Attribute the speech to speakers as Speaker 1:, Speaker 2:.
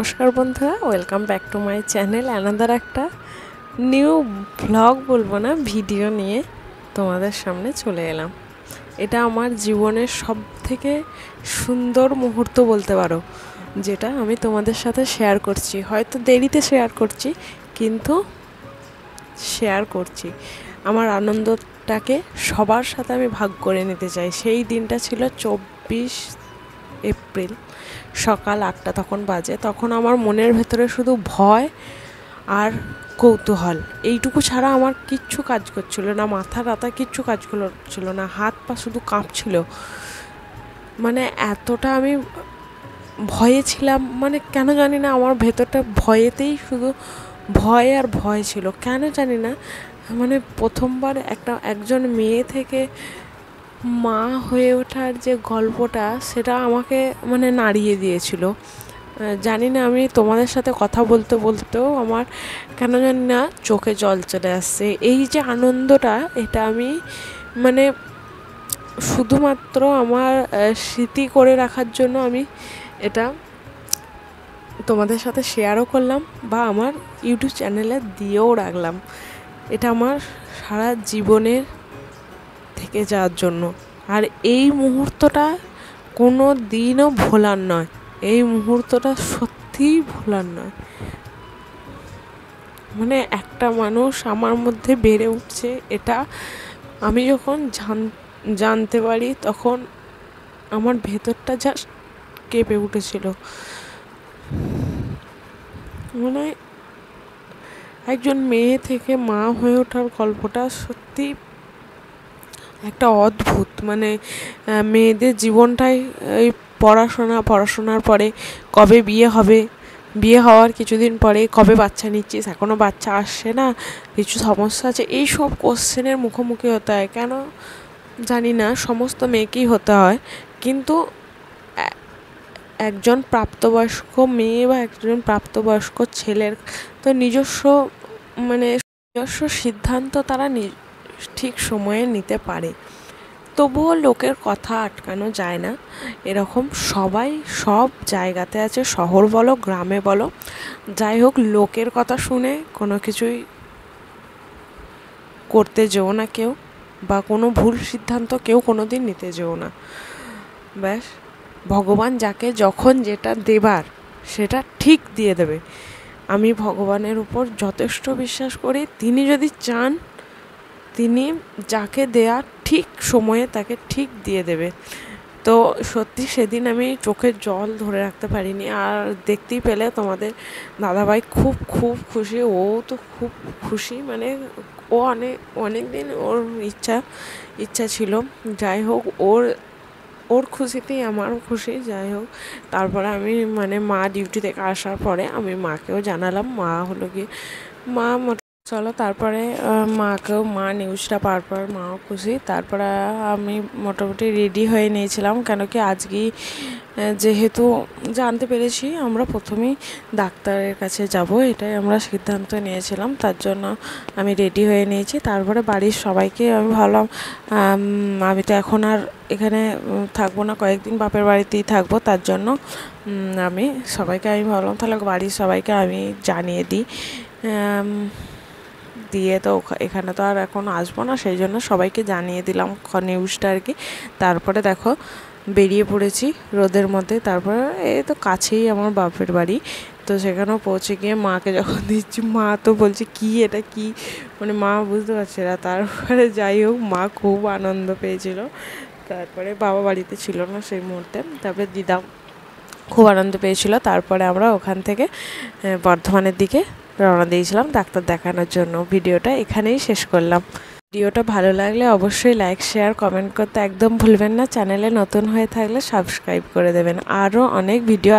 Speaker 1: নমস্কার বন্ধুরা, welcome back to my channel. Another একটা নিউ ব্লগ বলবো না, ভিডিও নিয়ে তোমাদের সামনে চলে এলাম। এটা আমার জীবনের সব থেকে সুন্দর মুহূর্ত বলতে পারো, যেটা আমি তোমাদের সাথে শেয়ার করছি। হয়তো দেরিতে শেয়ার করছি, কিন্তু শেয়ার করছি। আমার আনন্দটাকে সবার সাথে আমি ভাগ করে নিতে চাই। সেই দিনটা ছিল 24 এপ্রিল, সকাল 8টা তখন বাজে। তখন আমার মনের ভেতরে শুধু ভয় আর কৌতূহল, এইটুকু ছাড়া আমার কিচ্ছু কাজ করছিল না। মাথা টাথা কিচ্ছু কাজ করছিল না, হাত পা শুধু কাঁপছিল। মানে এতটা আমি ভয়ে ছিলাম, মানে কেন জানি না আমার ভেতরটা ভয়েতেই শুধু ভয় আর ভয় ছিল, কেন জানি না। মানে প্রথমবার একজন মেয়ে থেকে মা হয়ে ওঠার যে গল্পটা, সেটা আমাকে মানে নাড়িয়ে দিয়েছিল। জানি না, আমি তোমাদের সাথে কথা বলতে বলতেও আমার কেন জানি না চোখে জল চলে আসছে। এই যে আনন্দটা, এটা আমি মানে শুধুমাত্র আমার স্মৃতি করে রাখার জন্য আমি এটা তোমাদের সাথে শেয়ারও করলাম, বা আমার ইউটিউব চ্যানেলে দিয়েও রাখলাম। এটা আমার সারা জীবনের থেকে যাওয়ার জন্য। আর এই মুহূর্তটা কোনো দিনও ভোলার নয়। এই মুহূর্তটা সত্যিই ভোলার নয়। মানে একটা মানুষ আমার মধ্যে বেড়ে উঠছে, এটা আমি যখন জানতে পারি, তখন আমার ভেতরটা জাস্ট কেঁপে উঠেছিল। মানে একজন মেয়ে থেকে মা হয়ে ওঠার গল্পটা সত্যি একটা অদ্ভুত। মানে মেয়েদের জীবনটাই এই পড়াশোনার পরে কবে বিয়ে হবে, বিয়ে হওয়ার কিছুদিন পরে কবে বাচ্চা নিচ্ছিস, এখনও বাচ্চা আসছে না, কিছু সমস্যা আছে, এই সব কোশ্চেনের মুখোমুখি হতে হয়। কেন জানি না, সমস্ত মেয়েকেই হতে হয়, কিন্তু একজন প্রাপ্তবয়স্ক মেয়ে বা একজন প্রাপ্তবয়স্ক ছেলের তো নিজস্ব সিদ্ধান্ত তারা ঠিক সময়ে নিতে পারে। তবুও লোকের কথা আটকানো যায় না। এরকম সবাই সব জায়গাতে আছে, শহর বলো গ্রামে বলো, যাই হোক, লোকের কথা শুনে কোনো কিছুই করতে যেও না কেউ, বা কোনো ভুল সিদ্ধান্ত কেউ কোনো দিন নিতে যেও না। ব্যাস, ভগবান যাকে যখন যেটা দেবার সেটা ঠিক দিয়ে দেবে। আমি ভগবানের উপর যথেষ্ট বিশ্বাস করি। তিনি যদি চান, তিনি যাকে দেয়া ঠিক সময়ে তাকে ঠিক দিয়ে দেবে। তো সত্যি সেদিন আমি চোখের জল ধরে রাখতে পারিনি। আর দেখতেই পেলে তোমাদের দাদাভাই খুব খুব খুশি, ও তো খুব খুশি। মানে ও অনেক দিন ওর ইচ্ছা ছিল। যাই হোক, ওর খুশিতেই আমারও খুশি। যাই হোক, তারপরে আমি মা ডিউটি থেকে আসার পরে আমি মাকেও জানালাম। মা হলো গিয়ে চলো, তারপরে মা নিউজটা পাওয়ার পর মাও খুশি। তারপরে আমি মোটামুটি রেডি হয়ে নিয়েছিলাম, কেন কি আজকেই যেহেতু জানতে পেরেছি আমরা প্রথমেই ডাক্তারের কাছে যাব, এটাই আমরা সিদ্ধান্ত নিয়েছিলাম। তার জন্য আমি রেডি হয়ে নিয়েছি। তারপরে বাড়ির সবাইকে আমি ভাবলাম, আমি তো এখন আর এখানে থাকবো না, কয়েকদিন বাপের বাড়িতেই থাকবো। তার জন্য আমি ভাবলাম তাহলে বাড়ির সবাইকে আমি জানিয়ে দিই। দিয়ে তো এখানে তো আর এখন আসবো না, সেই জন্য সবাইকে জানিয়ে দিলাম নিউজটা আর কি। তারপরে দেখো বেরিয়ে পড়েছি রোদের মধ্যে। তারপরে এই তো কাছেই আমার বাপের বাড়ি, তো সেখানেও পৌঁছে গিয়ে মাকে যখন দিচ্ছি, মা তো বলছে কি এটা কি, মা বুঝতে পারছে না। তারপরে যাই হোক, মা খুব আনন্দ পেয়েছিল। তারপরে বাবা বাড়িতে ছিল না সেই মুহূর্তে, তারপরে দিদা খুব আনন্দ পেয়েছিল। তারপরে আমরা ওখান থেকে বর্ধমানের দিকে রওনা দিয়েছিলাম ডাক্তার দেখানোর জন্য। ভিডিওটা এখানেই শেষ করলাম। ভিডিওটা ভালো লাগলে অবশ্যই লাইক শেয়ার কমেন্ট করতে একদম ভুলবেন না। চ্যানেলে নতুন হয়ে থাকলে সাবস্ক্রাইব করে দেবেন। আরও অনেক ভিডিও